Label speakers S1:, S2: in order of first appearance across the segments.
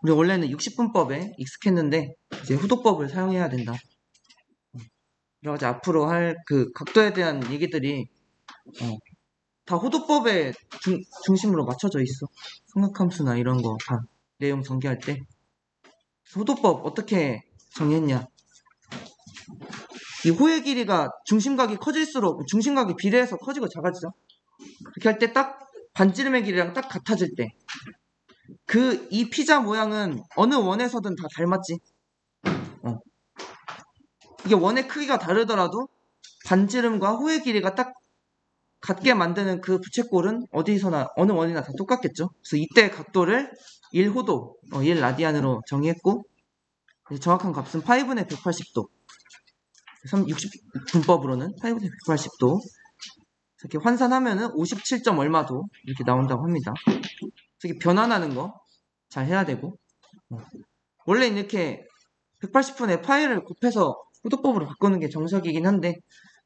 S1: 우리 원래는 60분법에 익숙했는데 이제 후도법을 사용해야 된다. 여러 가지 앞으로 할 그 각도에 대한 얘기들이 다 후도법에 중심으로 맞춰져 있어. 삼각함수나 이런 거 다 내용 전개할 때 후도법 어떻게 정의했냐? 이 호의 길이가 중심각이 커질수록 중심각이 비례해서 커지고 작아지죠. 그렇게 할 때 딱 반지름의 길이랑 딱 같아질 때 이 피자 모양은 어느 원에서든 다 닮았지. 이게 원의 크기가 다르더라도 반지름과 호의 길이가 딱 같게 만드는 그 부채꼴은 어디서나 어느 원이나 다 똑같겠죠. 그래서 이때 각도를 1호도, 1라디안으로 정의했고 정확한 값은 파이분의 180도. 60분법으로는 파이분의 180도. 이렇게 환산하면은 57점 얼마도 이렇게 나온다고 합니다. 이렇게 변환하는 거 잘 해야 되고 원래 이렇게 180분의 파이를 곱해서 후도법으로 바꾸는 게 정석이긴 한데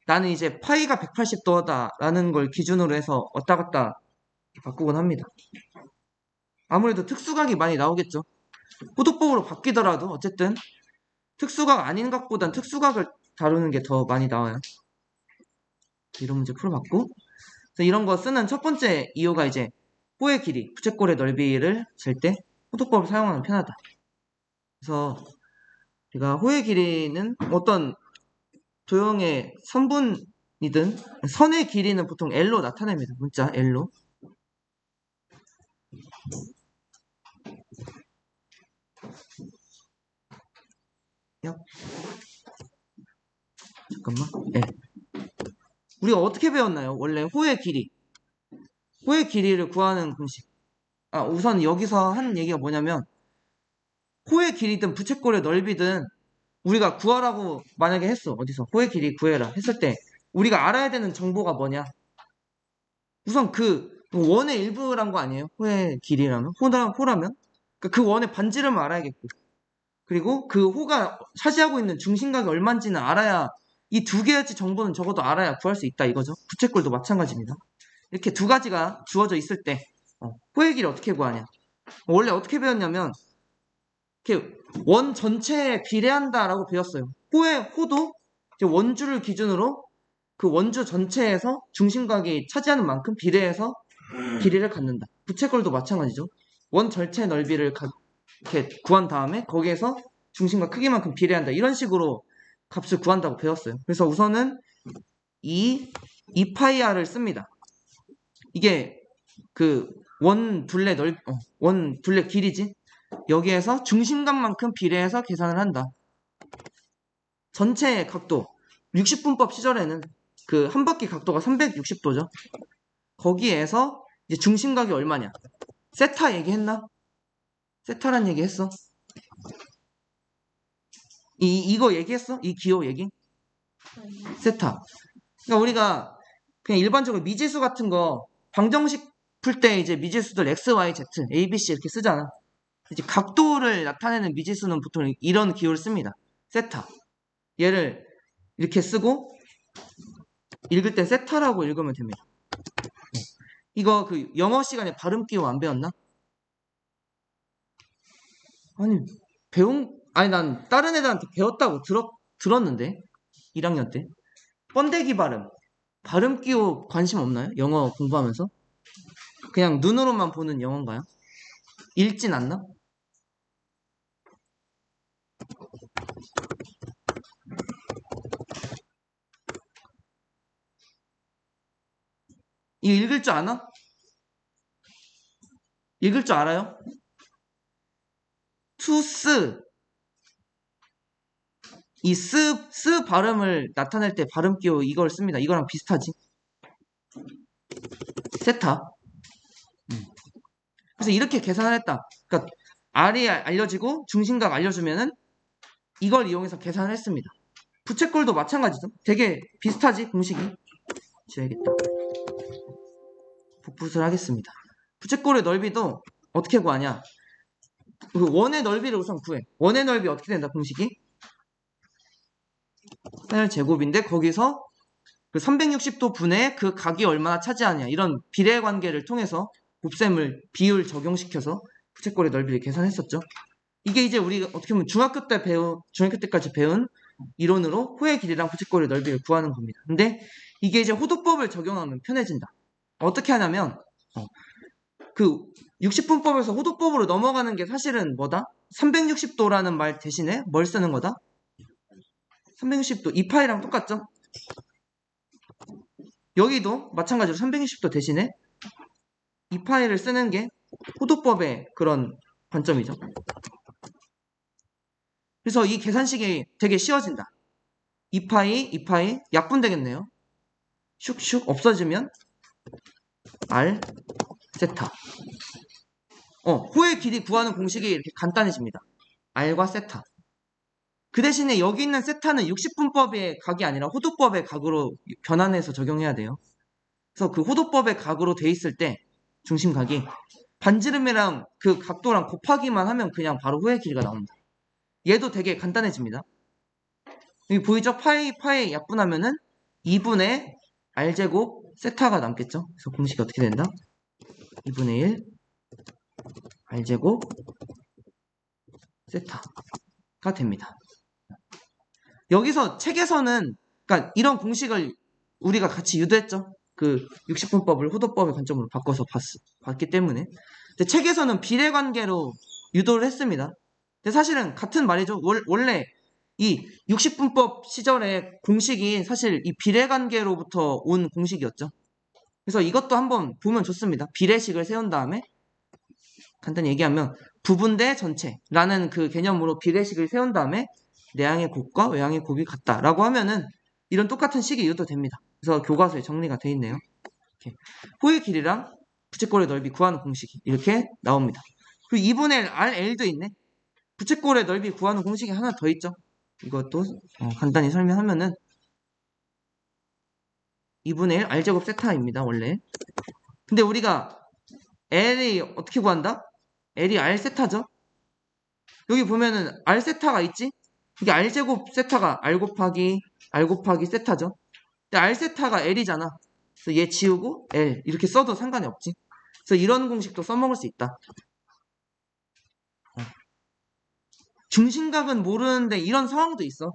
S1: 나는 이제 파이가 180도다라는 걸 기준으로 해서 왔다 갔다 바꾸곤 합니다. 아무래도 특수각이 많이 나오겠죠. 후도법으로 바뀌더라도 어쨌든 특수각 아닌 각보단 특수각을 다루는 게 더 많이 나와요. 이런 문제 풀어봤고 이런 거 쓰는 첫 번째 이유가 이제 호의 길이, 부채꼴의 넓이를 잴 때 후도법을 사용하면 편하다. 그래서 우리가 호의 길이는 어떤 도형의 선분이든 선의 길이는 보통 L로 나타냅니다. 문자 L로. 잠깐만. 네. 우리가 어떻게 배웠나요? 원래 호의 길이. 호의 길이를 구하는 공식. 우선 여기서 하는 얘기가 뭐냐면 호의 길이든 부채꼴의 넓이든 우리가 구하라고 만약에 했어. 어디서 호의 길이 구해라 했을 때 우리가 알아야 되는 정보가 뭐냐? 우선 그 원의 일부란 거 아니에요? 호의 길이라면? 호라면? 그 원의 반지름을 알아야겠고 그리고 그 호가 차지하고 있는 중심각이 얼마인지는 알아야 이 두 개의 정보는 적어도 알아야 구할 수 있다 이거죠. 부채꼴도 마찬가지입니다. 이렇게 두 가지가 주어져 있을 때 호의 길이 어떻게 구하냐? 원래 어떻게 배웠냐면 이렇게 원 전체에 비례한다라고 배웠어요. 호도 원주를 기준으로 그 원주 전체에서 중심각이 차지하는 만큼 비례해서 길이를 갖는다. 부채꼴도 마찬가지죠. 원 전체 넓이를 이렇게 구한 다음에 거기에서 중심각 크기만큼 비례한다. 이런 식으로 값을 구한다고 배웠어요. 그래서 우선은 이 2파이r을 씁니다. 이게 그 원 둘레 길이지. 여기에서 중심각만큼 비례해서 계산을 한다. 전체 각도 60분법 시절에는 그 한 바퀴 각도가 360도죠. 거기에서 이제 중심각이 얼마냐? 세타 얘기했나? 세타란 얘기 했어? 이거 얘기했어? 이 기호 얘기? 세타. 그러니까 우리가 그냥 일반적으로 미지수 같은 거 방정식 풀 때 이제 미지수들 x, y, z, a, b, c 이렇게 쓰잖아. 이제 각도를 나타내는 미지수는 보통 이런 기호를 씁니다. 세타. 얘를 이렇게 쓰고 읽을 때 세타라고 읽으면 됩니다. 이거 그 영어 시간에 발음 기호 안 배웠나? 아니 난 다른 애들한테 배웠다고 들었는데 1학년 때 번데기 발음 기호 관심 없나요? 영어 공부하면서 그냥 눈으로만 보는 영어인가요? 읽진 않나? 이거 읽을 줄 아나? 읽을 줄 알아요? 투스 이 스 발음을 나타낼 때 발음 기호 이걸 씁니다. 이거랑 비슷하지? 세타. 그래서 이렇게 계산을 했다. 그러니까 R이 알려지고 중심각 알려주면은 이걸 이용해서 계산을 했습니다. 부채꼴도 마찬가지죠. 되게 비슷하지 공식이. 지워야겠다. 복붙을 하겠습니다. 부채꼴의 넓이도 어떻게 구하냐? 그 원의 넓이를 우선 구해. 원의 넓이 어떻게 된다 공식이? 셀 제곱인데 거기서 그 360도 분의 그 각이 얼마나 차지하냐 이런 비례 관계를 통해서 곱셈을 비율 적용시켜서 부채꼴의 넓이를 계산했었죠. 이게 이제 우리가 어떻게 보면 중학교 때까지 배운 이론으로 호의 길이랑 부채꼴의 넓이를 구하는 겁니다. 근데 이게 이제 호도법을 적용하면 편해진다. 어떻게 하냐면 그 60분법에서 호도법으로 넘어가는 게 사실은 뭐다? 360도라는 말 대신에 뭘 쓰는 거다? 360도 2파이랑 똑같죠? 여기도 마찬가지로 360도 대신에 2파이를 쓰는 게 호도법의 그런 관점이죠. 그래서 이 계산식이 되게 쉬워진다. 2파이 약분 되겠네요. 슉슉 없어지면 R 세타. 호의 길이 구하는 공식이 이렇게 간단해집니다. R과 세타. 그 대신에 여기 있는 세타는 60분법의 각이 아니라 호도법의 각으로 변환해서 적용해야 돼요. 그래서 그 호도법의 각으로 돼 있을 때 중심각이 반지름이랑 그 각도랑 곱하기만 하면 그냥 바로 호의 길이가 나옵니다. 얘도 되게 간단해집니다. 여기 보이죠? 파이 약분하면은 2분의 R제곱 세타가 남겠죠? 그래서 공식이 어떻게 된다? 2분의 1 R제곱 세타가 됩니다. 여기서 책에서는 그러니까 이런 공식을 우리가 같이 유도했죠. 그 60분법을 호도법의 관점으로 바꿔서 봤기 때문에. 근데 책에서는 비례관계로 유도를 했습니다. 근데 사실은 같은 말이죠. 원래 이 60분법 시절의 공식이 사실 이 비례관계로부터 온 공식이었죠. 그래서 이것도 한번 보면 좋습니다. 비례식을 세운 다음에 간단히 얘기하면 부분 대 전체라는 그 개념으로 비례식을 세운 다음에 내항의 곱과 외항의 곱이 같다라고 하면은 이런 똑같은 식이 유도됩니다. 그래서 교과서에 정리가 되어 있네요. 이렇게. 호의 길이랑 부채꼴의 넓이 구하는 공식이 이렇게 나옵니다. 그리고 2분의 RL도 있네. 부채꼴의 넓이 구하는 공식이 하나 더 있죠. 이것도 간단히 설명하면은 2분의 1 R제곱 세타입니다. 원래. 근데 우리가 L이 어떻게 구한다? L이 R 세타죠. 여기 보면은 R 세타가 있지? 이게 R제곱 세타가 R 곱하기 세타죠. 근데 R 세타가 L이잖아. 그래서 얘 지우고 L 이렇게 써도 상관이 없지. 그래서 이런 공식도 써먹을 수 있다. 중심각은 모르는데 이런 상황도 있어.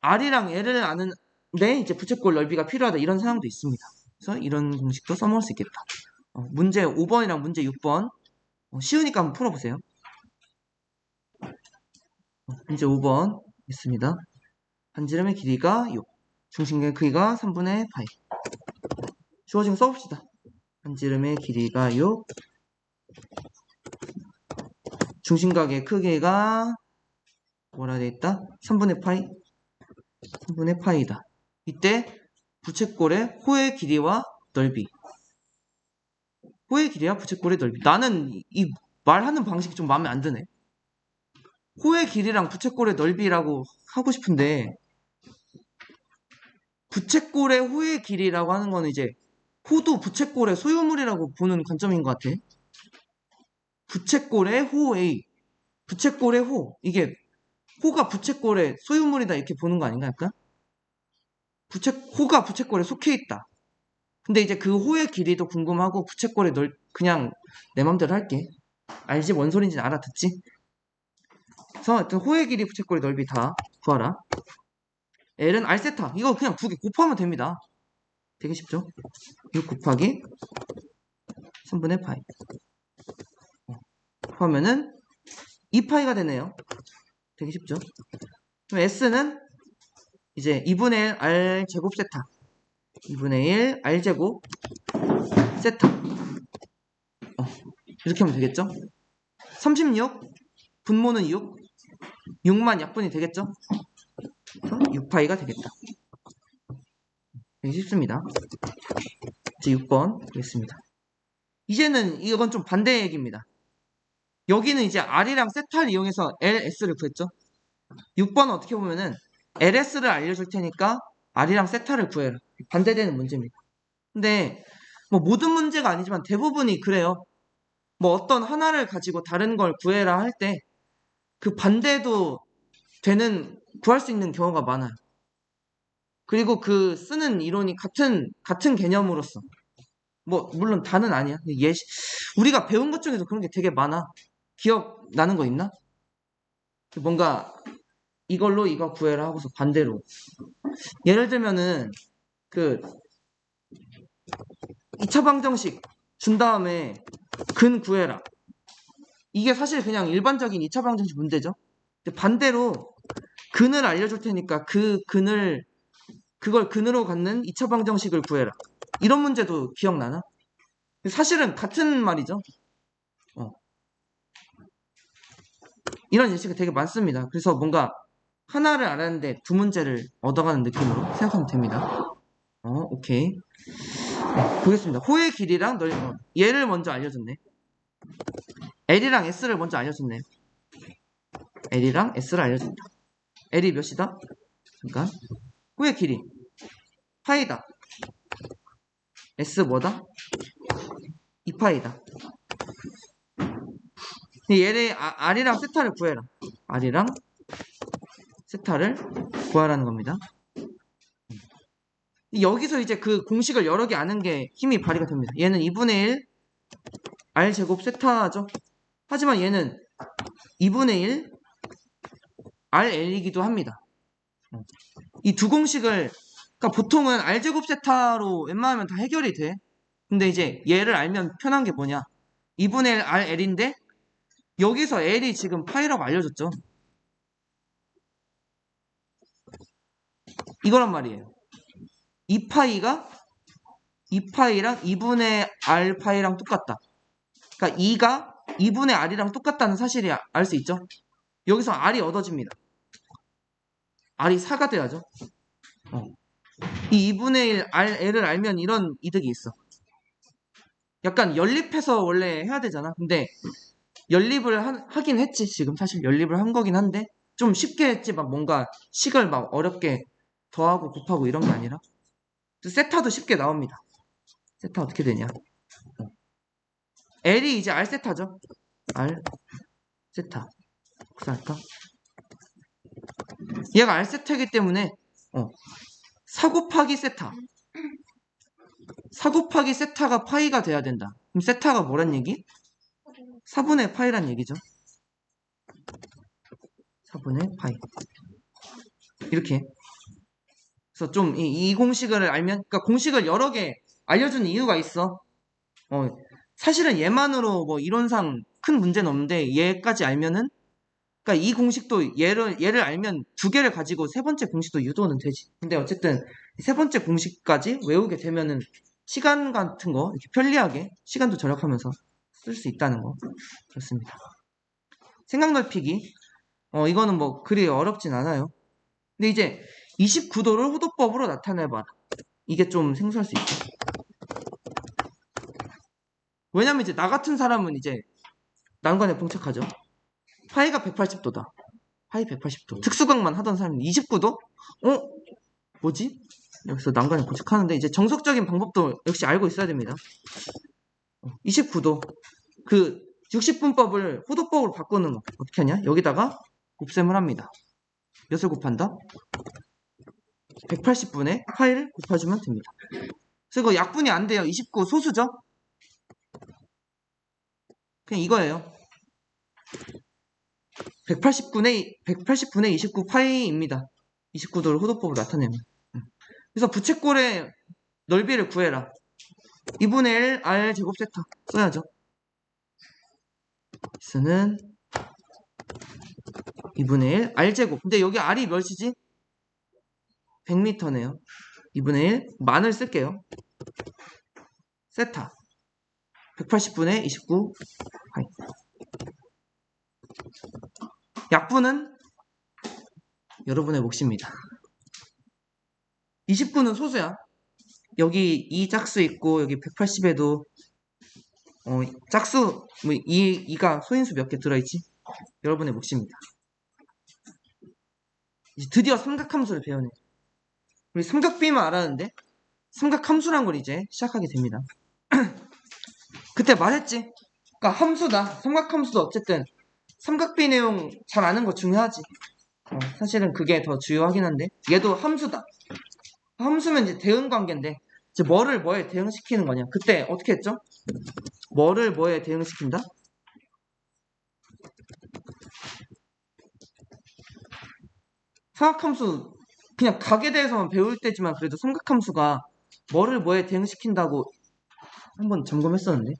S1: R이랑 L을 아는데 이제 부채꼴 넓이가 필요하다. 이런 상황도 있습니다. 그래서 이런 공식도 써먹을 수 있겠다. 문제 5번이랑 문제 6번 쉬우니까 한번 풀어보세요. 문제 5번 있습니다. 반지름의 길이가 6, 중심각의 크기가 3분의 파이. 주어진 거 써봅시다. 반지름의 길이가 6, 중심각의 크기가 뭐라 되어있다? 3분의 파이? 3분의 파이다. 이때 부채꼴의 호의 길이와 넓이. 호의 길이와 부채꼴의 넓이. 나는 이 말하는 방식이 좀 마음에 안 드네. 호의 길이랑 부채꼴의 넓이라고 하고 싶은데 부채꼴의 호의 길이라고 하는 거는 이제 호도 부채꼴의 소유물이라고 보는 관점인 것 같아. 부채꼴의 호의 부채꼴의 호 이게 호가 부채꼴의 소유물이다 이렇게 보는 거 아닌가 약간? 호가 부채꼴에 속해 있다. 근데 이제 그 호의 길이도 궁금하고 부채꼴의 그냥 내 맘대로 할게. 알지? 뭔 소린지 알아듣지? 그래서 하여튼 호의 길이 부채꼴의 넓이 다 구하라. L은 R세타. 이거 그냥 두 개 곱하면 됩니다. 되게 쉽죠? 6 곱하기 3분의 파이. 곱하면은 2파이가 되네요. 되게 쉽죠? 그럼 S는 이제 2분의 1 R제곱 세타. 2분의 1 R제곱 세타. 이렇게 하면 되겠죠? 36 분모는 6만 약분이 되겠죠? 6파이가 되겠다. 되게 쉽습니다. 이제 6번 되겠습니다. 이제는 이건 좀 반대 얘기입니다. 여기는 이제 R이랑 세타를 이용해서 LS를 구했죠. 6번은 어떻게 보면은 LS를 알려줄 테니까 R이랑 세타를 구해라. 반대되는 문제입니다. 근데 뭐 모든 문제가 아니지만 대부분이 그래요. 뭐 어떤 하나를 가지고 다른 걸 구해라 할 때 그 반대도 구할 수 있는 경우가 많아요. 그리고 그 쓰는 이론이 같은 개념으로서 뭐 물론 다는 아니야. 우리가 배운 것 중에도 그런 게 되게 많아. 기억나는 거 있나? 뭔가 이걸로 이거 구해라 하고서 반대로. 예를 들면은 그 2차 방정식 준 다음에 근 구해라. 이게 사실 그냥 일반적인 2차 방정식 문제죠. 근데 반대로 근을 알려줄 테니까 그걸 근으로 갖는 2차 방정식을 구해라. 이런 문제도 기억나나? 사실은 같은 말이죠. 이런 예시가 되게 많습니다. 그래서 뭔가 하나를 알았는데 두 문제를 얻어가는 느낌으로 생각하면 됩니다. 오케이. 네, 보겠습니다. 호의 길이랑 얘를 먼저 알려줬네. L이랑 S를 먼저 알려줬네. L이랑 S를 알려준다. L이 몇이다? 잠깐. 호의 길이 파이다. S 뭐다? 2파이다. 얘를 R이랑 세타를 구해라. R이랑 세타를 구하라는 겁니다. 여기서 이제 그 공식을 여러 개 아는 게 힘이 발휘가 됩니다. 얘는 2분의 1 R제곱 세타죠. 하지만 얘는 2분의 1 RL이기도 합니다. 이 두 공식을 그러니까 보통은 R제곱 세타로 웬만하면 다 해결이 돼. 근데 이제 얘를 알면 편한 게 뭐냐? 2분의 1 RL인데 여기서 L이 지금 파이라고 알려줬죠. 이거란 말이에요. 2파이가 2파이랑 2분의 R 파이랑 똑같다. 그러니까 2가 2분의 R이랑 똑같다는 사실이 알 수 있죠. 여기서 R이 얻어집니다. R이 4가 돼야죠. 이 2분의 1 L을 알면 이런 이득이 있어. 약간 연립해서 원래 해야 되잖아. 근데 연립을 하긴 했지. 지금 사실 연립을 한 거긴 한데 좀 쉽게 했지. 막 뭔가 식을 막 어렵게 더하고 곱하고 이런 게 아니라 세타도 쉽게 나옵니다. 세타 어떻게 되냐? L이 이제 R 세타죠. R 세타. 세타. 얘가 R 세타이기 때문에 4 곱하기 세타. 4 곱하기 세타가 파이가 돼야 된다. 그럼 세타가 뭐란 얘기? 4분의 파이란 얘기죠. 4분의 파이. 이렇게. 그래서 좀 이 공식을 알면, 그러니까 공식을 여러 개 알려주는 이유가 있어. 사실은 얘만으로 뭐 이론상 큰 문제는 없는데 얘까지 알면은, 그러니까 이 공식도 얘를 알면 두 개를 가지고 세 번째 공식도 유도는 되지. 근데 어쨌든 세 번째 공식까지 외우게 되면은 시간 같은 거 이렇게 편리하게 시간도 절약하면서 쓸 수 있다는 거. 그렇습니다. 생각 넓히기. 이거는 뭐 그리 어렵진 않아요. 근데 이제 29도를 호도법으로 나타내봐라. 이게 좀 생소할 수 있죠. 왜냐면 이제 나 같은 사람은 이제 난관에 봉착하죠. 파이가 180도다. 파이 180도. 특수각만 하던 사람이 29도? 뭐지? 여기서 난관에 봉착하는데 이제 정석적인 방법도 역시 알고 있어야 됩니다. 29도. 그 60분법을 호도법으로 바꾸는 거 어떻게 하냐? 여기다가 곱셈을 합니다. 몇을 곱한다? 180분의 파이를 곱해주면 됩니다. 그래서 이거 약분이 안 돼요. 29 소수죠? 그냥 이거예요. 180분의 29 파이입니다. 29도를 호도법으로 나타내면. 그래서 부채꼴의 넓이를 구해라. 2분의 1 R 제곱 세타 써야죠. X는 2분의 1 R 제곱. 근데 여기 R이 몇이지? 100m네요. 2분의 1 만을 쓸게요. 세타 180분의 29 파이. 약분은 여러분의 몫입니다. 29는 소수야. 여기 이 짝수 있고 여기 180에도 짝수 뭐 2가 소인수 몇 개 들어있지? 여러분의 몫입니다. 이제 드디어 삼각함수를 배우네. 우리 삼각비만 알았는데 삼각함수란 걸 이제 시작하게 됩니다. 그때 말했지. 그러니까 함수다. 삼각함수도 어쨌든 삼각비 내용 잘 아는 거 중요하지. 사실은 그게 더 중요하긴 한데 얘도 함수다. 함수면 이제 대응관계인데 이제 뭐를 뭐에 대응시키는 거냐. 그때 어떻게 했죠? 뭐를 뭐에 대응시킨다? 삼각함수 그냥 각에 대해서만 배울 때지만 그래도 삼각함수가 뭐를 뭐에 대응시킨다고 한번 점검했었는데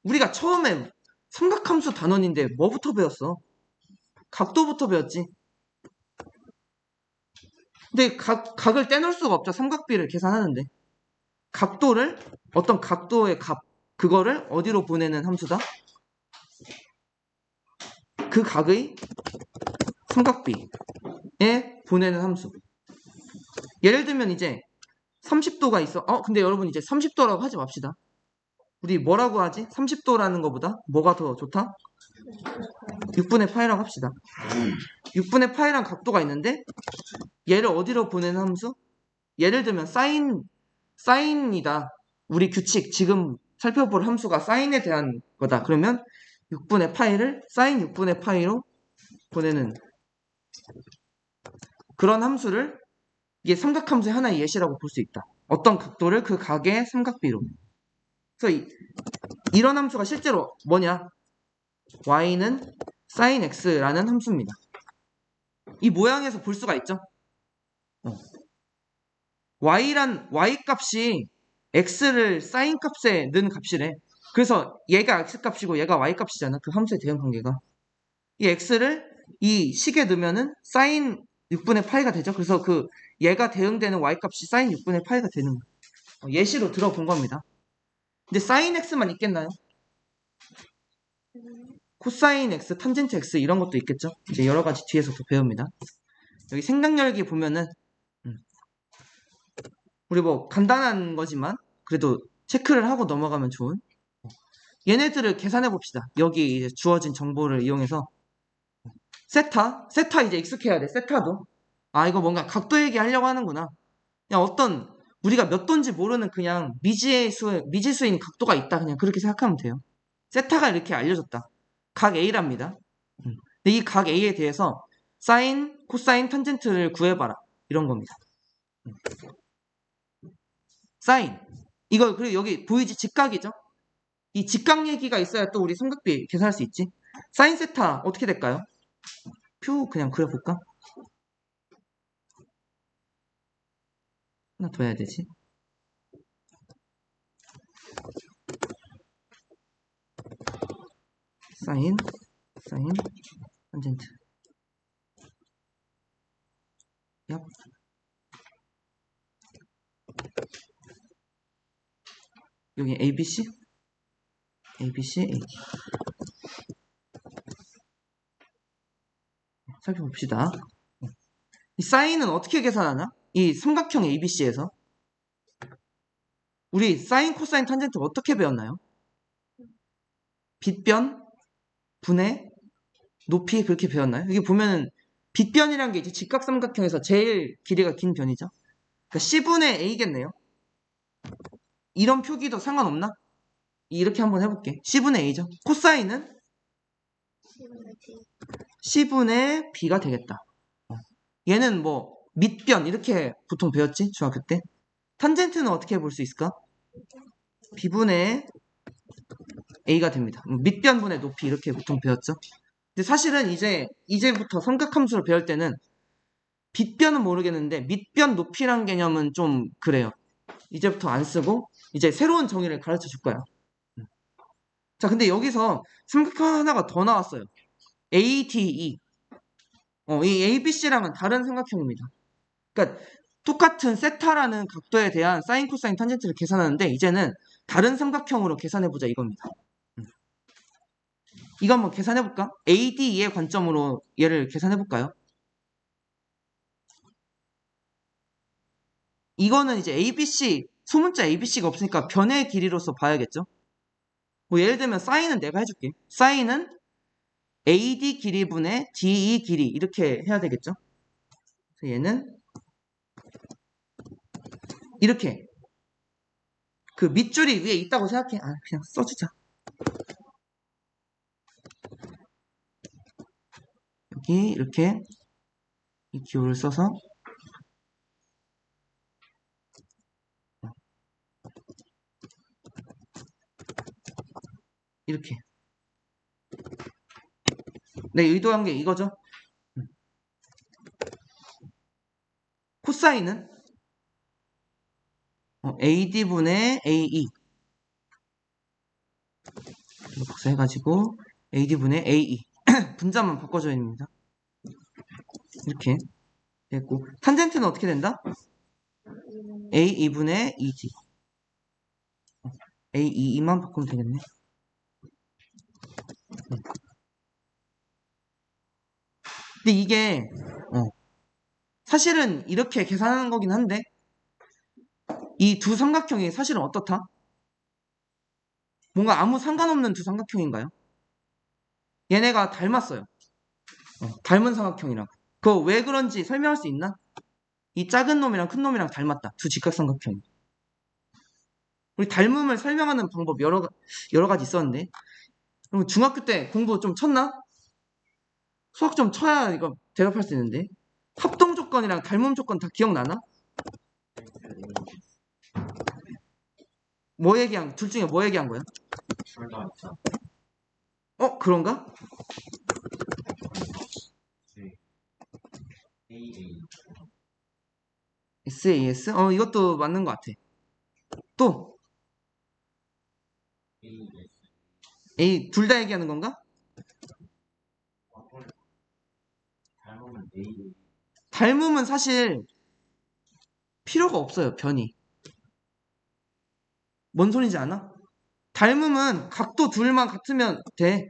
S1: 우리가 처음에 삼각함수 단원인데 뭐부터 배웠어? 각도부터 배웠지. 근데 각을 떼놓을 수가 없죠. 삼각비를 계산하는데 각도를 어떤 각도의 값 그거를 어디로 보내는 함수다? 그 각의 삼각비에 보내는 함수. 예를 들면 이제 30도가 있어. 근데 여러분 이제 30도라고 하지 맙시다. 우리 뭐라고 하지? 30도라는 것보다 뭐가 더 좋다? 6분의 파이라고 합시다. 6분의 파이란 각도가 있는데 얘를 어디로 보내는 함수? 예를 들면 사인이다. 우리 규칙 지금 살펴볼 함수가 사인에 대한 거다. 그러면 6분의 파이를 사인 6분의 파이로 보내는 그런 함수를 이게 삼각함수의 하나의 예시라고 볼 수 있다. 어떤 각도를 그 각의 삼각비로. 그래서 이런 함수가 실제로 뭐냐? y는 sin x라는 함수입니다. 이 모양에서 볼 수가 있죠? y 값이 x를 sin 값에 넣은 값이래. 그래서 얘가 x 값이고 얘가 y 값이잖아. 그 함수의 대응 관계가. 이 x를 이 식에 넣으면은 sin 6분의 파이가 되죠. 그래서 그 얘가 대응되는 y 값이 sin 6분의 파이가 되는 거예요. 예시로 들어본 겁니다. 근데 sin x만 있겠나요? 코사인 x, 탄젠트 x 이런 것도 있겠죠. 이제 여러 가지 뒤에서 더 배웁니다. 여기 생각열기 보면은 우리 뭐 간단한 거지만 그래도 체크를 하고 넘어가면 좋은 얘네들을 계산해 봅시다. 여기 이제 주어진 정보를 이용해서 세타 이제 익숙해야 돼. 세타도 이거 뭔가 각도 얘기하려고 하는구나. 그냥 어떤 우리가 몇 도인지 모르는 그냥 미지수인 각도가 있다. 그냥 그렇게 생각하면 돼요. 세타가 이렇게 알려졌다. 각 A랍니다. 근데 이 각 A에 대해서 사인, 코사인, 탄젠트를 구해봐라. 이런 겁니다. 사인. 이거 그리고 여기 보이지? 직각이죠? 이 직각 얘기가 있어야 또 우리 삼각비 계산할 수 있지. 사인 세타 어떻게 될까요? 표 그냥 그려볼까? 하나 더 해야 되지. 사인, 탄젠트. 얍. 여기 ABC, AD. 살펴봅시다. 이 사인은 어떻게 계산하나? 이 삼각형 ABC에서 우리 사인, 코사인, 탄젠트 어떻게 배웠나요? 빗변, 분해, 높이 그렇게 배웠나요? 여기 보면은 빗변이란 게 이제 직각삼각형에서 제일 길이가 긴 변이죠. 그러니까 C분의 A겠네요. 이런 표기도 상관없나? 이렇게 한번 해볼게. C분의 A죠. 코사인은 C분의 B가 되겠다. 얘는 뭐 밑변 이렇게 보통 배웠지? 중학교 때. 탄젠트는 어떻게 볼 수 있을까? B분의 A가 됩니다. 밑변분의 높이 이렇게 보통 배웠죠? 근데 사실은 이제부터 삼각함수를 배울 때는 빗변은 모르겠는데 밑변 높이란 개념은 좀 그래요. 이제부터 안 쓰고 이제 새로운 정의를 가르쳐 줄 거야. 자, 근데 여기서 삼각형 하나가 더 나왔어요. ADE. 이 ABC랑은 다른 삼각형입니다. 그러니까 똑같은 세타라는 각도에 대한 사인, 코사인, 탄젠트를 계산하는데 이제는 다른 삼각형으로 계산해보자 이겁니다. 이거 한번 계산해볼까? ADE의 관점으로 얘를 계산해볼까요? 이거는 이제 ABC, 소문자 ABC가 없으니까 변의 길이로서 봐야겠죠? 뭐 예를 들면 사인은 내가 해줄게. 사인은 AD 길이분의 DE 길이 이렇게 해야 되겠죠? 그래서 얘는 이렇게 그 밑줄이 위에 있다고 생각해. 그냥 써주자. 여기 이렇게 이 기호를 써서 이렇게. 네, 의도한 게 이거죠. 코사인은 AD분의 AE 이거 복사해가지고 AD분의 AE 분자만 바꿔줘야 됩니다. 이렇게 됐고 탄젠트는 어떻게 된다? A2분의 ED A22만 바꾸면 되겠네. 근데 이게 사실은 이렇게 계산하는 거긴 한데 이 두 삼각형이 사실은 어떻다? 뭔가 아무 상관없는 두 삼각형인가요? 얘네가 닮았어요. 닮은 삼각형이라고. 그거 왜 그런지 설명할 수 있나? 이 작은 놈이랑 큰 놈이랑 닮았다. 두 직각삼각형이. 우리 닮음을 설명하는 방법 여러 가지 있었는데 그럼 중학교 때 공부 좀 쳤나? 수학 좀 쳐야 이거 대답할 수 있는데 합동 조건이랑 닮음 조건 다 기억나나? 둘 중에 뭐 얘기한 거야? 그런가? SAS? 이것도 맞는 것 같아. 또 둘 다 얘기하는 건가? 닮음은 사실 필요가 없어요. 변이. 뭔 소리인지 아나? 닮음은 각도 둘만 같으면 돼.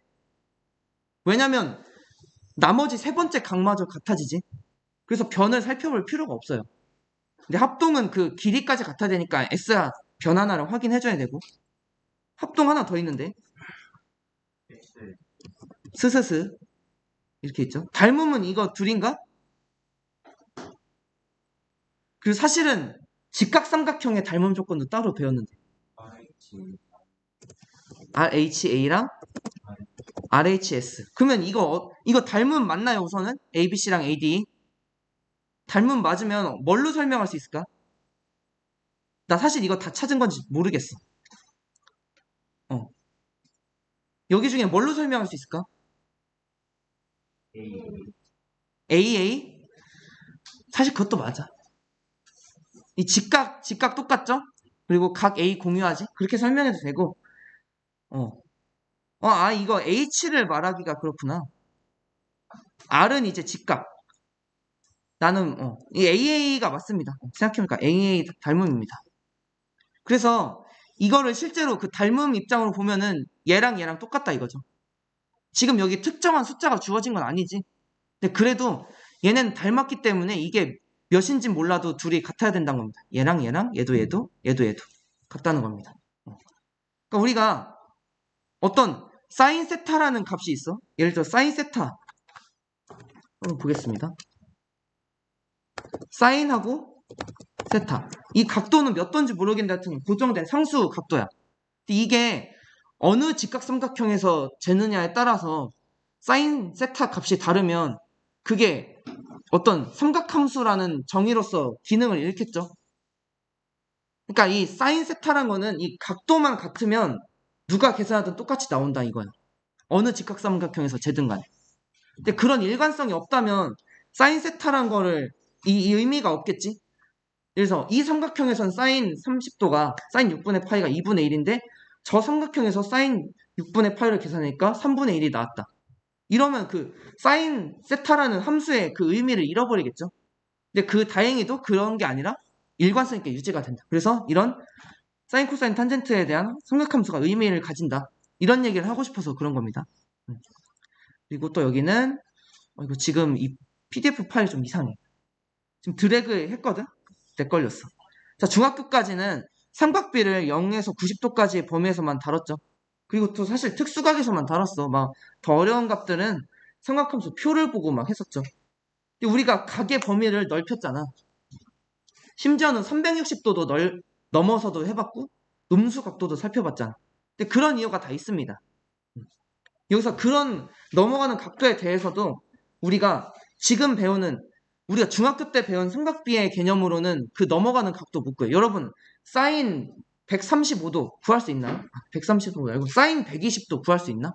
S1: 왜냐면 나머지 세 번째 각마저 같아지지. 그래서 변을 살펴볼 필요가 없어요. 근데 합동은 그 길이까지 같아야 되니까 S야 변 하나를 확인해줘야 되고 합동 하나 더 있는데 스스스 이렇게 있죠. 닮음은 이거 둘인가? 그리고 사실은 직각삼각형의 닮음 조건도 따로 배웠는데 RHA랑 RHS 그러면 이거 닮음 맞나요 우선은? ABC랑 AD 닮음 맞으면 뭘로 설명할 수 있을까? 나 사실 이거 다 찾은 건지 모르겠어. 여기 중에 뭘로 설명할 수 있을까? AA? 사실 그것도 맞아. 이 직각 똑같죠? 그리고 각 A 공유하지? 그렇게 설명해도 되고 이거 H를 말하기가 그렇구나. R은 이제 직각. 나는 이 AA가 맞습니다. 생각해보니까 AA 닮음입니다. 그래서 이거를 실제로 그 닮음 입장으로 보면은 얘랑 똑같다 이거죠. 지금 여기 특정한 숫자가 주어진 건 아니지. 근데 그래도 얘는 닮았기 때문에 이게 몇인지 몰라도 둘이 같아야 된다는 겁니다. 얘랑 얘도 같다는 겁니다. 그러니까 우리가 어떤 사인 세타라는 값이 있어. 예를 들어 사인 세타 한번 보겠습니다. 사인하고 세타 이 각도는 몇 도인지 모르겠는데 하여튼 고정된 상수 각도야. 이게 어느 직각삼각형에서 재느냐에 따라서 사인 세타 값이 다르면 그게 어떤 삼각함수라는 정의로서 기능을 잃겠죠. 그러니까 이 사인 세타란 거는 이 각도만 같으면 누가 계산하든 똑같이 나온다 이거야. 어느 직각삼각형에서 재든 간에. 근데 그런 일관성이 없다면 사인 세타란 거를 이 의미가 없겠지. 그래서 이 삼각형에선 사인 30도가 사인 6분의 파이가 2분의 1인데 저 삼각형에서 사인 6분의 파이를 계산하니까 3분의 1이 나왔다. 이러면 그 사인 세타라는 함수의 그 의미를 잃어버리겠죠. 근데 다행히도 그런 게 아니라 일관성 있게 유지가 된다. 그래서 이런 사인, 코사인, 탄젠트에 대한 삼각함수가 의미를 가진다. 이런 얘기를 하고 싶어서 그런 겁니다. 그리고 또 여기는 이거 지금 이 PDF 파일 좀 이상해. 지금 드래그 했거든? 내 걸렸어. 자, 중학교까지는 삼각비를 0에서 90도까지의 범위에서만 다뤘죠. 그리고 또 사실 특수각에서만 다뤘어. 막 더 어려운 값들은 삼각함수 표를 보고 막 했었죠. 근데 우리가 각의 범위를 넓혔잖아. 심지어는 360도도 넘어서도 해봤고 음수 각도도 살펴봤잖아. 근데 그런 이유가 다 있습니다. 여기서 그런 넘어가는 각도에 대해서도 우리가 지금 우리가 중학교 때 배운 삼각비의 개념으로는 그 넘어가는 각도 못 구해요. 여러분 사인 135도 구할 수 있나요? 135도 말고 사인 120도 구할 수 있나?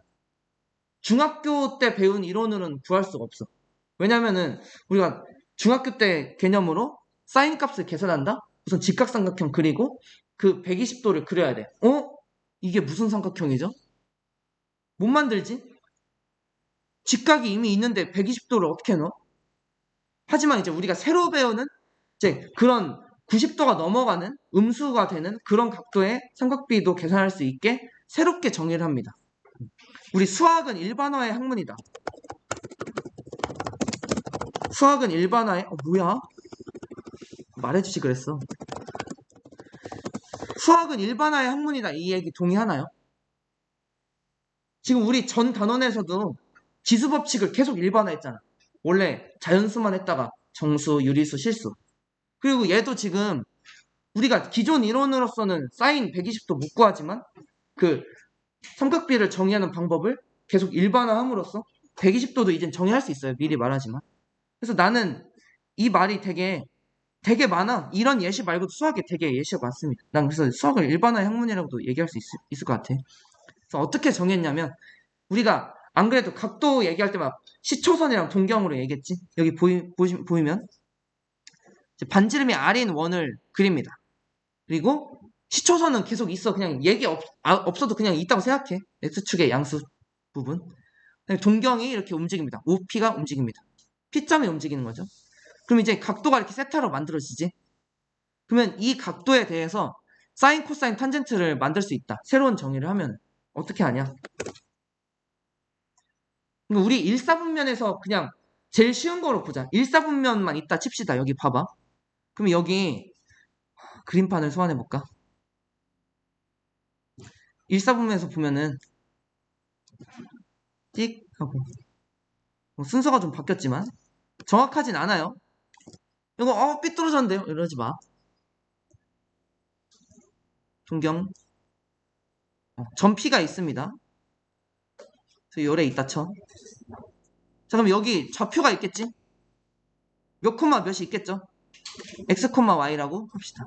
S1: 중학교 때 배운 이론으로는 구할 수가 없어. 왜냐면은 우리가 중학교 때 개념으로 사인 값을 계산한다? 우선 직각삼각형 그리고 그 120도를 그려야 돼. 이게 무슨 삼각형이죠? 못 만들지? 직각이 이미 있는데 120도를 어떻게 넣어? 하지만 이제 우리가 새로 배우는 이제 그런 90도가 넘어가는 음수가 되는 그런 각도의 삼각비도 계산할 수 있게 새롭게 정의를 합니다. 우리 수학은 일반화의 학문이다. 수학은 일반화의 뭐야? 말해주지 그랬어. 수학은 일반화의 학문이다. 이 얘기 동의하나요? 지금 우리 전 단원에서도 지수법칙을 계속 일반화했잖아. 원래 자연수만 했다가 정수, 유리수, 실수. 그리고 얘도 지금 우리가 기존 이론으로서는 사인 120도 못 구하지만 그 삼각비를 정의하는 방법을 계속 일반화함으로써 120도도 이젠 정의할 수 있어요. 미리 말하지만. 그래서 나는 이 말이 되게 많아. 이런 예시 말고도 수학에 되게 예시가 많습니다. 난 그래서 수학을 일반화의 학문이라고도 얘기할 수 있을 것 같아. 그래서 어떻게 정했냐면 우리가 안 그래도 각도 얘기할 때 막 시초선이랑 동경으로 얘기했지. 여기 보이면 반지름이 R인 원을 그립니다. 그리고 시초선은 계속 있어. 그냥 얘기 없어도 그냥 있다고 생각해. X축의 양수 부분. 동경이 이렇게 움직입니다. OP가 움직입니다. P점이 움직이는 거죠. 그럼 이제 각도가 이렇게 세타로 만들어지지. 그러면 이 각도에 대해서 사인, 코사인, 탄젠트를 만들 수 있다. 새로운 정의를 하면 어떻게 하냐? 우리 1사분면에서 그냥 제일 쉬운 거로 보자. 1사분면만 있다 칩시다. 여기 봐봐. 그럼 여기 그림판을 소환해볼까? 1사분면에서 보면은 찍 하고 순서가 좀 바뀌었지만 정확하진 않아요. 이거 삐뚤어졌는데요? 이러지 마. 동경 전피가 있습니다. 요래 있다 쳐. 자 그럼 여기 좌표가 있겠지? 몇 콤마 몇이 있겠죠? x, y라고 합시다.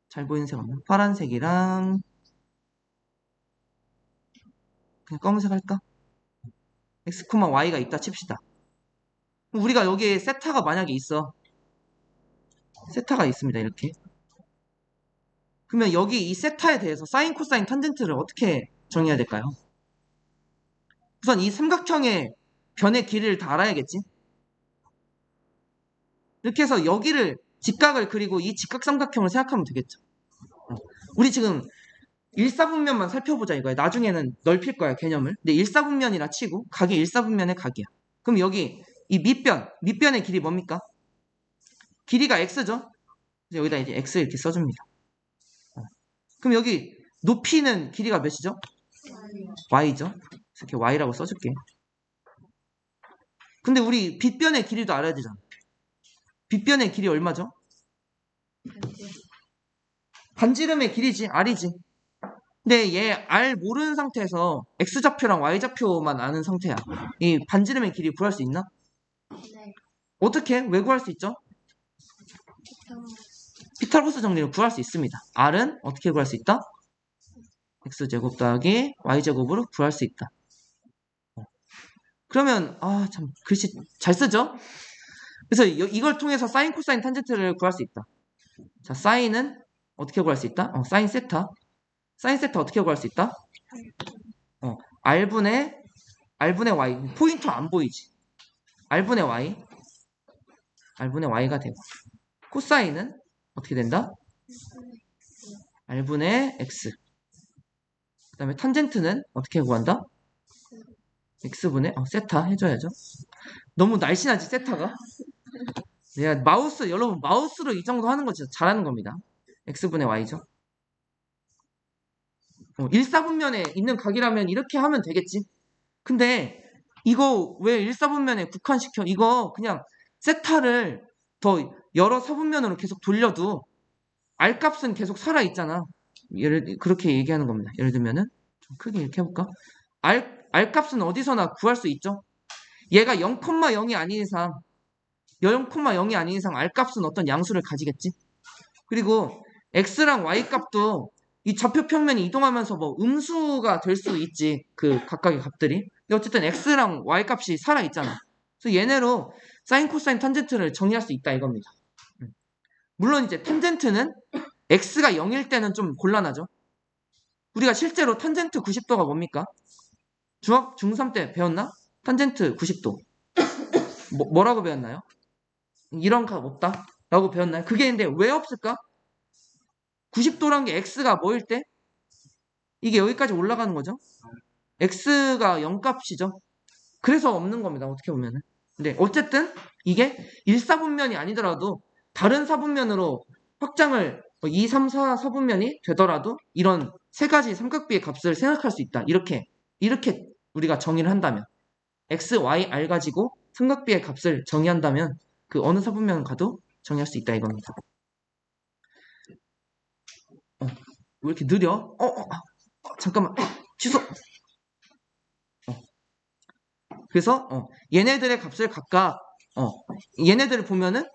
S1: 잘 보이는 색 없나? 파란색이랑 그냥 검은색 할까? x, y가 있다 칩시다. 우리가 여기에 세타가 만약에 있어. 세타가 있습니다. 이렇게. 그러면 여기 이 세타에 대해서 사인, 코사인, 탄젠트를 어떻게 정의해야 될까요? 우선 이 삼각형의 변의 길이를 다 알아야겠지? 이렇게 해서 여기를 직각을 그리고 이 직각삼각형을 생각하면 되겠죠. 우리 지금 1사분면만 살펴보자 이거야. 나중에는 넓힐 거야 개념을. 근데 1사분면이라 치고 각이 1사분면의 각이야. 그럼 여기 이 밑변의 길이 뭡니까? 길이가 x죠? 여기다 이제 x 이렇게 써줍니다. 그럼 여기 높이는 길이가 몇이죠? y죠? 이렇게 y라고 써줄게. 근데 우리 빗변의 길이도 알아야 되잖아. 빗변의 길이 얼마죠? 반지름의 길이지, r이지. 근데 얘 r 모르는 상태에서 x좌표랑 y좌표만 아는 상태야. 이 반지름의 길이 구할 수 있나?
S2: 네.
S1: 어떻게? 왜 구할 수 있죠? 피타고라스 정리를 구할 수 있습니다. r은 어떻게 구할 수 있다? x제곱 더하기 y제곱으로 구할 수 있다. 그러면 참 글씨 잘 쓰죠? 그래서 이걸 통해서 사인, 코사인, 탄젠트를 구할 수 있다. 자, 사인은 어떻게 구할 수 있다? 사인 세타. 사인 세타 어떻게 구할 수 있다? r분의 y. 포인터 안 보이지? r분의 y. r분의 y가 되고. 코사인은 어떻게 된다? r분의 x. 그 다음에 탄젠트는 어떻게 구한다? x분의 세타 해줘야죠. 너무 날씬하지 세타가? 내가 여러분 마우스로 이 정도 하는 거 진짜 잘하는 겁니다. x분의 y죠. 1사분면에 있는 각이라면 이렇게 하면 되겠지. 근데 이거 왜 1사분면에 국한시켜? 이거 그냥 세타를 더 여러 사분면으로 계속 돌려도 R값은 계속 살아있잖아. 그렇게 얘기하는 겁니다. 예를 들면은 좀 크게 이렇게 해볼까? R값은 어디서나 구할 수 있죠. 얘가 0,0이 아닌 이상 R값은 어떤 양수를 가지겠지. 그리고 x랑 y 값도 이 좌표 평면이 이동하면서 뭐 음수가 될 수 있지. 그 각각의 값들이. 근데 어쨌든 x랑 y 값이 살아있잖아. 그래서 얘네로 사인, 코사인, 탄젠트를 정의할 수 있다 이겁니다. 물론 이제 탄젠트는 x가 0일 때는 좀 곤란하죠. 우리가 실제로 탄젠트 90도가 뭡니까? 중3 때 배웠나? 탄젠트 90도. 뭐라고 배웠나요? 이런 값 없다? 라고 배웠나요? 그게 근데 왜 없을까? 90도란 게 x가 뭐일 때? 이게 여기까지 올라가는 거죠. x가 0값이죠. 그래서 없는 겁니다. 어떻게 보면은. 근데 어쨌든 이게 1사분면이 아니더라도 다른 사분면으로 확장을 2, 3, 4 사분면이 되더라도 이런 세 가지 삼각비의 값을 생각할 수 있다. 이렇게 우리가 정의를 한다면 x, y, r 가지고 삼각비의 값을 정의한다면 그 어느 사분면 가도 정의할 수 있다 이겁니다. 왜 이렇게 느려? 잠깐만. 취소. 그래서 얘네들의 값을 각각 얘네들을 보면은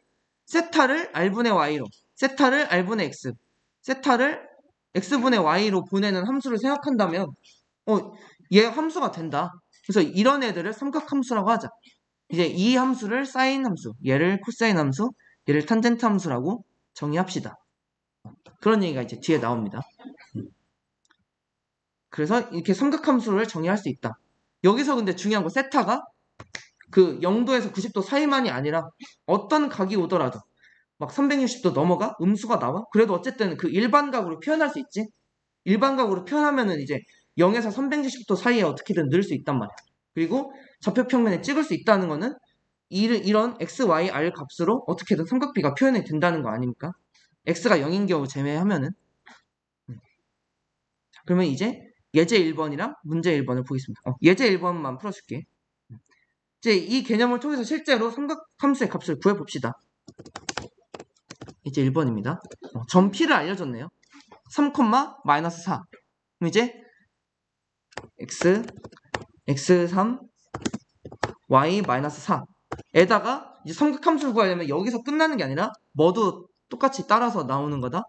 S1: 세타를 r분의 y로, 세타를 r분의 x, 세타를 x분의 y로 보내는 함수를 생각한다면 얘 함수가 된다. 그래서 이런 애들을 삼각함수라고 하자. 이제 이 함수를 사인 함수, 얘를 코사인 함수, 얘를 탄젠트 함수라고 정의합시다. 그런 얘기가 이제 뒤에 나옵니다. 그래서 이렇게 삼각함수를 정의할 수 있다. 여기서 근데 중요한 거 세타가 그 0도에서 90도 사이만이 아니라 어떤 각이 오더라도 막 360도 넘어가? 음수가 나와? 그래도 어쨌든 그 일반각으로 표현할 수 있지? 일반각으로 표현하면은 이제 0에서 360도 사이에 어떻게든 넣을 수 있단 말이야. 그리고 좌표평면에 찍을 수 있다는 거는 이런 x, y, r 값으로 어떻게든 삼각비가 표현이 된다는 거 아닙니까? x가 0인 경우 제외하면은. 그러면 이제 예제 1번이랑 문제 1번을 보겠습니다. 예제 1번만 풀어줄게. 이제 이 개념을 통해서 실제로 삼각함수의 값을 구해봅시다. 이제 1번입니다. 점 P를 알려줬네요. 3, 마이너스 4. 그럼 이제 x3, y 마이너스 4. 에다가 이제 삼각함수를 구하려면 여기서 끝나는 게 아니라 뭐도 똑같이 따라서 나오는 거다.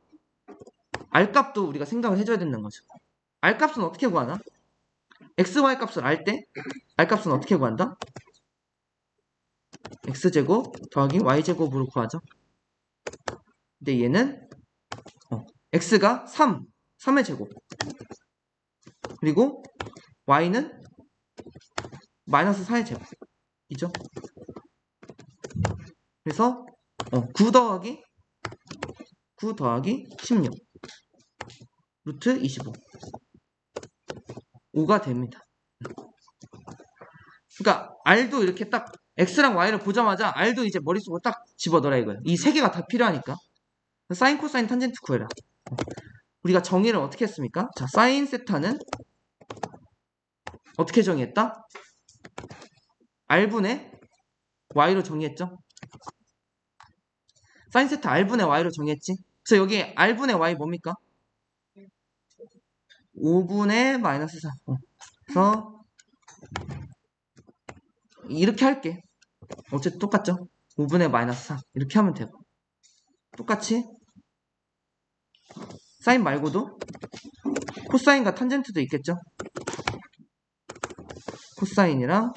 S1: R 값도 우리가 생각을 해줘야 된다는 거죠. R 값은 어떻게 구하나? x, y 값을 알 때 R 값은 어떻게 구한다? x제곱 더하기 y제곱으로 구하죠. 근데 얘는 x가 3의 제곱 그리고 y는 마이너스 4의 제곱이죠. 그래서 9 더하기 16 루트 25 5가 됩니다. 그러니까 R도 이렇게 딱 X랑 Y를 보자마자 R도 이제 머릿속으로 딱 집어넣으라 이거예요. 이 세 개가 다 필요하니까. 사인, 코사인, 탄젠트 구해라. 우리가 정의를 어떻게 했습니까? 자, 사인 세타는 어떻게 정의했다? R분의 Y로 정의했죠? 사인 세타 R분의 Y로 정의했지? 그래서 여기 R분의 Y 뭡니까? 5분의 마이너스 4. 그래서 이렇게 할게. 어쨌든 똑같죠? 5분의 마이너스 4. 이렇게 하면 되고. 똑같이 사인 말고도 코사인과 탄젠트도 있겠죠? 코사인이랑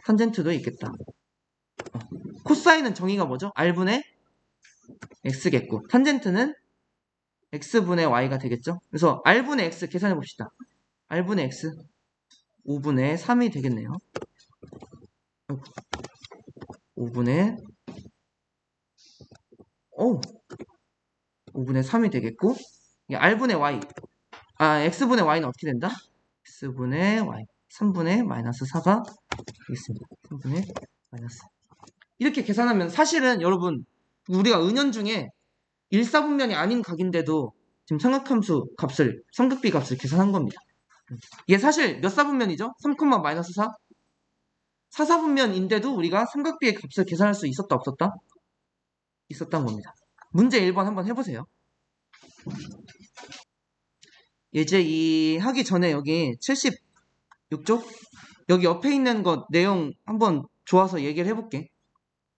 S1: 탄젠트도 있겠다. 코사인은 정의가 뭐죠? R분의 X겠고 탄젠트는 X분의 Y가 되겠죠? 그래서 R분의 X 계산해 봅시다. R분의 X 5분의 3이 되겠네요. 5분의 3이 되겠고 R분의 Y X분의 Y는 어떻게 된다? X분의 Y 3분의 마이너스 4가 되겠습니다. 3분의 마이너스 이렇게 계산하면 사실은 여러분 우리가 은연중에 1사분면이 아닌 각인데도 지금 삼각함수 값을 삼각비 값을 계산한 겁니다. 얘 사실 몇 사분면이죠? 3, 마이너스 4? 4사분면인데도 우리가 삼각비의 값을 계산할 수 있었다 없었다? 있었던 겁니다. 문제 1번 한번 해보세요. 예제 2 하기 전에 여기 76쪽 여기 옆에 있는 것 내용 한번 좋아서 얘기를 해볼게.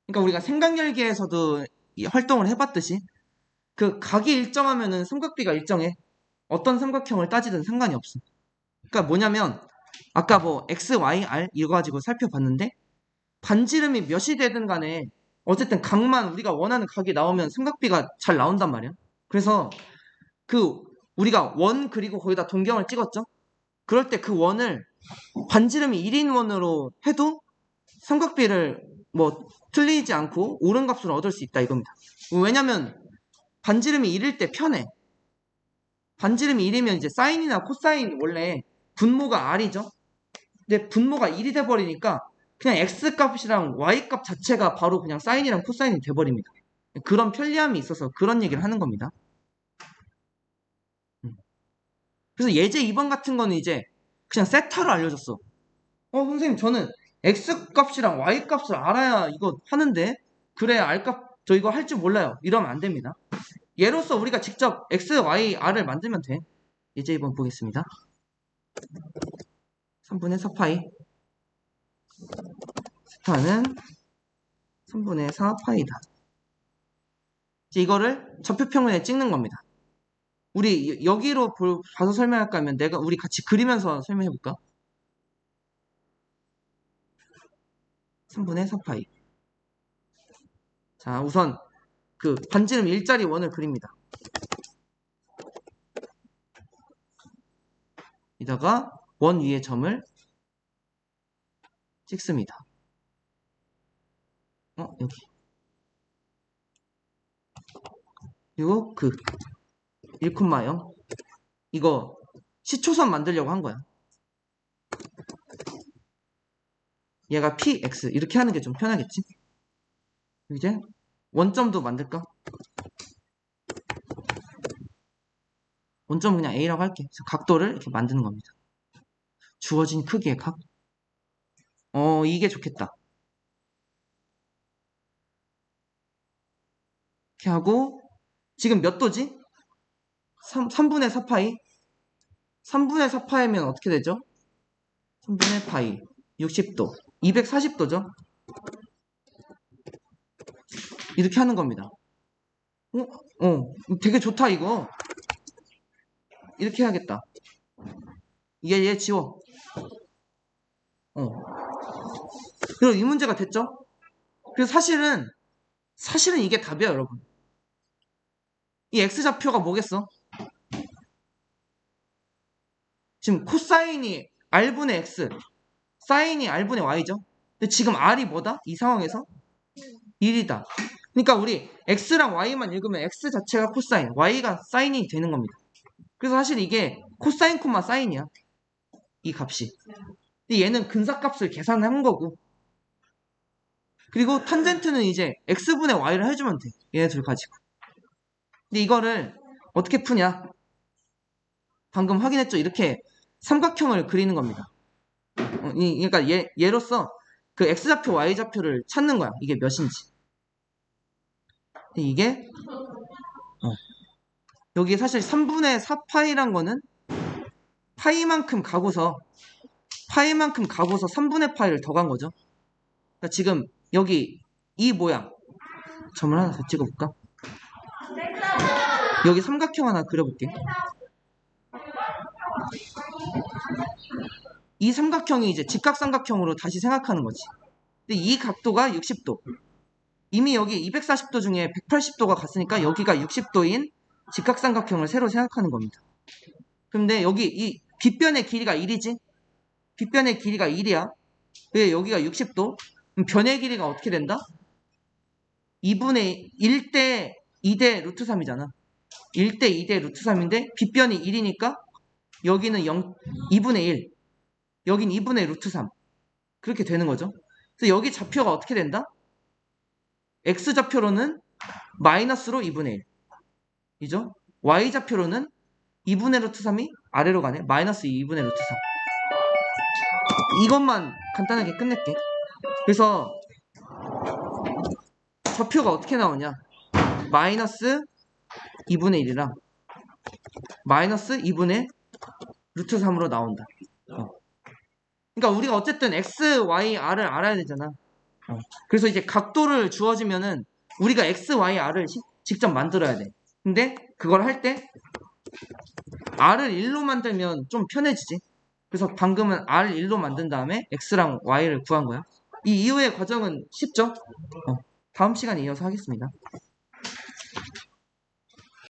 S1: 그러니까 우리가 생각열기에서도 활동을 해봤듯이 그 각이 일정하면은 삼각비가 일정해. 어떤 삼각형을 따지든 상관이 없어. 그러니까 뭐냐면 아까 뭐 X, Y, R 이거 가지고 살펴봤는데 반지름이 몇이 되든 간에 어쨌든 각만 우리가 원하는 각이 나오면 삼각비가 잘 나온단 말이야. 그래서 그 우리가 원 그리고 거기다 동경을 찍었죠. 그럴 때 그 원을 반지름이 1인 원으로 해도 삼각비를 뭐 틀리지 않고 옳은 값을 얻을 수 있다 이겁니다. 왜냐면 반지름이 1일 때 편해. 반지름이 1이면 이제 사인이나 코사인 원래 분모가 R이죠. 근데 분모가 1이 돼버리니까 그냥 X값이랑 Y값 자체가 바로 그냥 사인이랑 코사인이 돼버립니다. 그런 편리함이 있어서 그런 얘기를 하는 겁니다. 그래서 예제 2번 같은 거는 이제 그냥 세타를 알려줬어. 선생님 저는 X값이랑 Y값을 알아야 이거 하는데 그래 R값 저 이거 할 줄 몰라요. 이러면 안 됩니다. 예로서 우리가 직접 X, Y, R을 만들면 돼. 예제 2번 보겠습니다. 3분의 4파이 세타는 3분의 4파이다. 이제 이거를 좌표평면에 찍는 겁니다. 우리 여기로 봐서 설명할까 하면 우리 같이 그리면서 설명해볼까? 3분의 4파이. 자, 우선 그 반지름 일자리 원을 그립니다. 이다가 원 위에 점을 찍습니다. 여기. 그리고 그 1,0 이거 시초선 만들려고 한 거야. 얘가 px 이렇게 하는 게 좀 편하겠지? 이제 원점도 만들까? 원점은 그냥 a라고 할게. 그래서 각도를 이렇게 만드는 겁니다. 주어진 크기의 각. 이게 좋겠다. 이렇게 하고 지금 몇 도지? 3분의 4파이 3분의 4파이면 어떻게 되죠? 3분의 파이 60도 240도죠? 이렇게 하는 겁니다. 되게 좋다 이거. 이렇게 해야겠다. 얘 지워. 그리고 이 문제가 됐죠? 그래서 사실은 이게 답이야 여러분. 이 x좌표가 뭐겠어? 지금 코사인이 r분의 x 사인이 r분의 y죠. 근데 지금 r이 뭐다? 이 상황에서 1이다. 그러니까 우리 x랑 y만 읽으면 x 자체가 코사인, y가 사인이 되는 겁니다. 그래서 사실 이게 코사인 콤마 사인이야. 이 값이. 근데 얘는 근사값을 계산한 거고. 그리고 탄젠트는 이제 x분의 y를 해주면 돼. 얘네들 가지고. 근데 이거를 어떻게 푸냐? 방금 확인했죠? 이렇게 삼각형을 그리는 겁니다. 그러니까 얘로서 그 x좌표, y좌표를 찾는 거야. 이게 몇인지. 근데 이게 여기 사실 3분의 4파이란 거는 파이만큼 가고서 3분의 파이를 더 간 거죠. 그러니까 지금 여기 이 모양 점을 하나 더 찍어볼까? 여기 삼각형 하나 그려볼게. 이 삼각형이 이제 직각삼각형으로 다시 생각하는 거지. 근데 이 각도가 60도. 이미 여기 240도 중에 180도가 갔으니까 여기가 60도인 직각삼각형을 새로 생각하는 겁니다. 그런데 여기 이 빗변의 길이가 1이지? 빗변의 길이가 1이야. 왜 여기가 60도? 그럼 변의 길이가 어떻게 된다? 2분의 1대 2대 루트 3이잖아. 1대 2대 루트 3인데 빗변이 1이니까 여기는 2분의 1. 여긴 2분의 루트 3. 그렇게 되는 거죠. 그래서 여기 좌표가 어떻게 된다? X좌표로는 마이너스로 2분의 1. 이죠? Y좌표로는 2분의 루트 3이 아래로 가네. 마이너스 2분의 루트 3. 이것만 간단하게 끝낼게. 그래서 좌표가 어떻게 나오냐? 마이너스 2분의 1이랑 마이너스 2분의 루트 3으로 나온다. 그러니까 우리가 어쨌든 x, y, r을 알아야 되잖아. 그래서 이제 각도를 주어지면은 우리가 x, y, r을 직접 만들어야 돼. 근데 그걸 할 때 r을 1로 만들면 좀 편해지지. 그래서 방금은 r 1로 만든 다음에 x랑 y를 구한 거야. 이 이후의 과정은 쉽죠? 다음 시간에 이어서 하겠습니다.